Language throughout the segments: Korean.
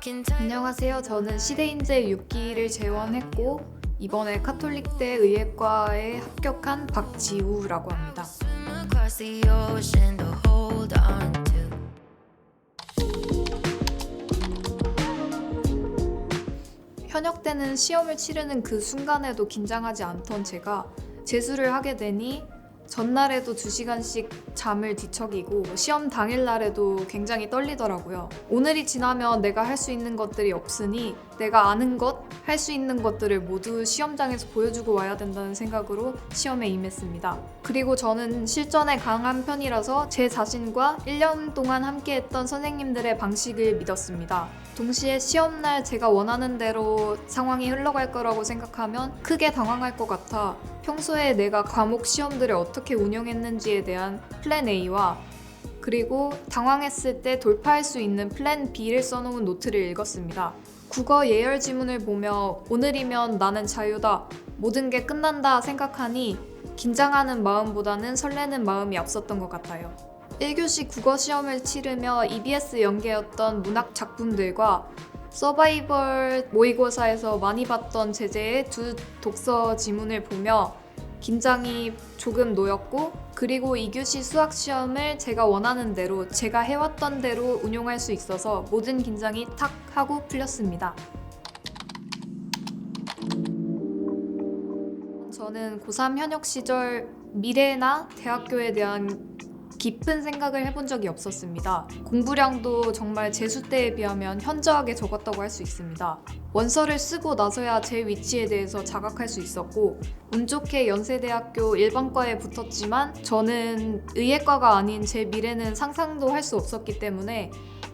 안녕하세요. 저는 시대인재 6기를 재원했고 이번에 카톨릭대 의예과에 합격한 박지우라고 합니다. 현역 때는 시험을 치르는 그 순간에도 긴장하지 않던 제가 재수를 하게 되니 전날에도 2시간씩 잠을 뒤척이고 시험 당일날에도 굉장히 떨리더라고요. 오늘이 지나면 내가 할 수 있는 것들이 없으니 내가 아는 것, 할 수 있는 것들을 모두 시험장에서 보여주고 와야 된다는 생각으로 시험에 임했습니다. 그리고 저는 실전에 강한 편이라서 제 자신과 1년 동안 함께했던 선생님들의 방식을 믿었습니다. 동시에 시험날 제가 원하는 대로 상황이 흘러갈 거라고 생각하면 크게 당황할 것 같아 평소에 내가 과목 시험들을 어떻게 운영했는지에 대한 플랜 A와 그리고 당황했을 때 돌파할 수 있는 플랜 B를 써놓은 노트를 읽었습니다. 국어 예열 지문을 보며 오늘이면 나는 자유다, 모든 게 끝난다 생각하니 긴장하는 마음보다는 설레는 마음이 앞섰던 것 같아요. 1교시 국어 시험을 치르며 EBS 연계였던 문학 작품들과 서바이벌 모의고사에서 많이 봤던 제재의 두 독서 지문을 보며 긴장이 조금 놓였고 그리고 2교시 수학 시험을 제가 원하는 대로 제가 해왔던 대로 운용할 수 있어서 모든 긴장이 탁 하고 풀렸습니다. 저는 고3 현역 시절 미래나 대학교에 대한 깊은 생각을 해본 적이 없었습니다. 공부량도 정말 재수 때에 비하면 현저하게 적었다고 할 수 있습니다. 원서를 쓰고 나서야 제 위치에 대해서 자각할 수 있었고 운 좋게 연세대학교 일반과에 붙었지만 저는 의예과가 아닌 제 미래는 상상도 할 수 없었기 때문에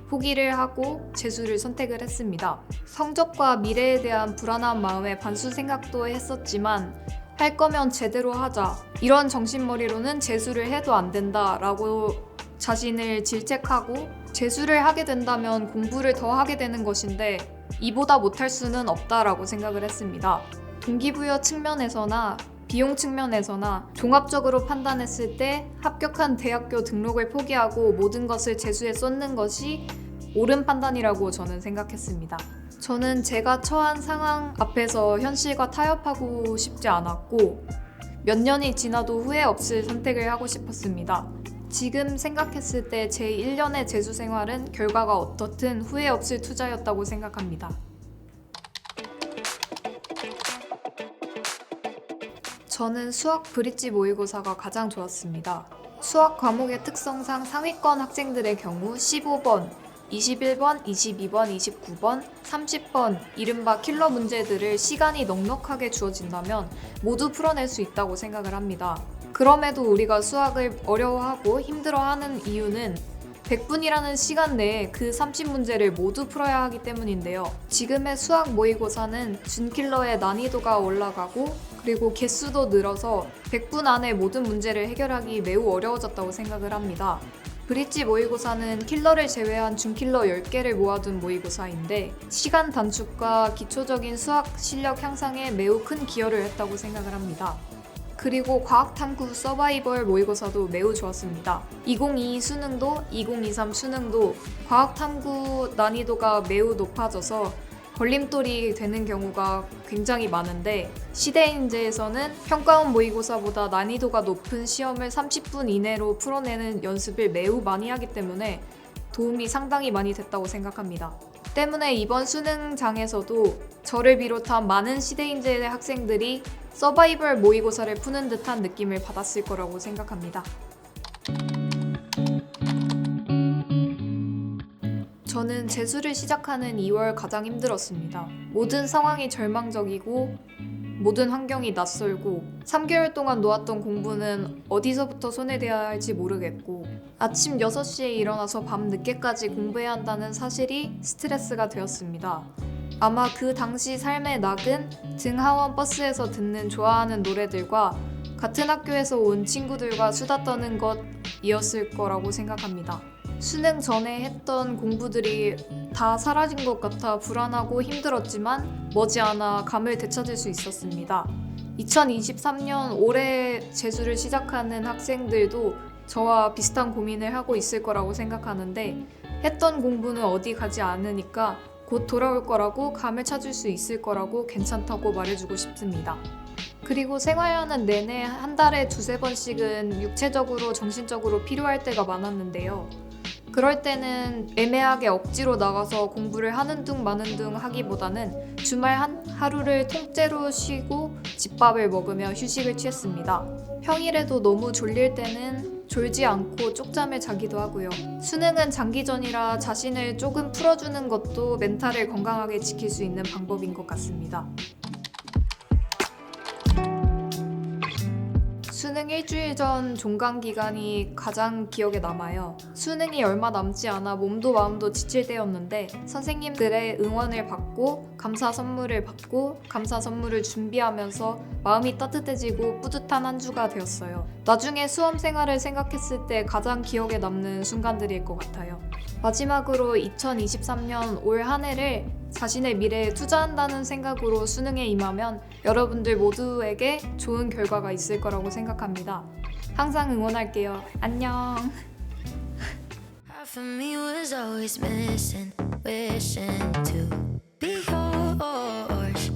포기를 하고 재수를 선택을 했습니다. 성적과 미래에 대한 불안한 마음에 반수 생각도 했었지만 할 거면 제대로 하자. 이런 정신머리로는 재수를 해도 안 된다 라고 자신을 질책하고 재수를 하게 된다면 공부를 더 하게 되는 것인데 이보다 못할 수는 없다라고 생각을 했습니다. 동기부여 측면에서나 비용 측면에서나 종합적으로 판단했을 때 합격한 대학교 등록을 포기하고 모든 것을 재수에 쏟는 것이 옳은 판단이라고 저는 생각했습니다. 저는 제가 처한 상황 앞에서 현실과 타협하고 싶지 않았고 몇 년이 지나도 후회 없을 선택을 하고 싶었습니다. 지금 생각했을 때 제 1년의 재수 생활은 결과가 어떻든 후회 없을 투자였다고 생각합니다. 저는 수학 브릿지 모의고사가 가장 좋았습니다. 수학 과목의 특성상 상위권 학생들의 경우 15번, 21번, 22번, 29번, 30번 이른바 킬러 문제들을 시간이 넉넉하게 주어진다면 모두 풀어낼 수 있다고 생각을 합니다. 그럼에도 우리가 수학을 어려워하고 힘들어하는 이유는 100분이라는 시간 내에 그 30문제를 모두 풀어야 하기 때문인데요. 지금의 수학 모의고사는 준킬러의 난이도가 올라가고 그리고 개수도 늘어서 100분 안에 모든 문제를 해결하기 매우 어려워졌다고 생각을 합니다. 브릿지 모의고사는 킬러를 제외한 준킬러 10개를 모아둔 모의고사인데 시간 단축과 기초적인 수학 실력 향상에 매우 큰 기여를 했다고 생각을 합니다. 그리고 과학탐구 서바이벌 모의고사도 매우 좋았습니다. 2022 수능도 2023 수능도 과학탐구 난이도가 매우 높아져서 걸림돌이 되는 경우가 굉장히 많은데 시대인재에서는 평가원 모의고사보다 난이도가 높은 시험을 30분 이내로 풀어내는 연습을 매우 많이 하기 때문에 도움이 상당히 많이 됐다고 생각합니다. 때문에 이번 수능장에서도 저를 비롯한 많은 시대인재 학생들이 서바이벌 모의고사를 푸는 듯한 느낌을 받았을 거라고 생각합니다. 저는 재수를 시작하는 2월 가장 힘들었습니다. 모든 상황이 절망적이고 모든 환경이 낯설고 3개월 동안 놓았던 공부는 어디서부터 손에 대야 할지 모르겠고 아침 6시에 일어나서 밤 늦게까지 공부해야 한다는 사실이 스트레스가 되었습니다. 아마 그 당시 삶의 낙은 등하원 버스에서 듣는 좋아하는 노래들과 같은 학교에서 온 친구들과 수다 떠는 것이었을 거라고 생각합니다. 수능 전에 했던 공부들이 다 사라진 것 같아 불안하고 힘들었지만 머지않아 감을 되찾을 수 있었습니다. 2023년 올해 재수를 시작하는 학생들도 저와 비슷한 고민을 하고 있을 거라고 생각하는데 했던 공부는 어디 가지 않으니까 곧 돌아올 거라고 감을 찾을 수 있을 거라고 괜찮다고 말해주고 싶습니다. 그리고 생활하는 내내 한 달에 두세 번씩은 육체적으로 정신적으로 필요할 때가 많았는데요. 그럴 때는 애매하게 억지로 나가서 공부를 하는 둥 마는 둥 하기보다는 주말 하루를 통째로 쉬고 집밥을 먹으며 휴식을 취했습니다. 평일에도 너무 졸릴 때는 졸지 않고 쪽잠을 자기도 하고요. 수능은 장기전이라 자신을 조금 풀어주는 것도 멘탈을 건강하게 지킬 수 있는 방법인 것 같습니다. 수능 일주일 전 종강 기간이 가장 기억에 남아요. 수능이 얼마 남지 않아 몸도 마음도 지칠 때였는데 선생님들의 응원을 받고 감사 선물을 받고 감사 선물을 준비하면서 마음이 따뜻해지고 뿌듯한 한 주가 되었어요. 나중에 수험 생활을 생각했을 때 가장 기억에 남는 순간들일 것 같아요. 마지막으로 2023년 올 한 해를 자신의 미래에 투자한다는 생각으로 수능에 임하면 여러분들 모두에게 좋은 결과가 있을 거라고 생각합니다. 항상 응원할게요. 안녕. Half of me was always missing, wishing to be yours.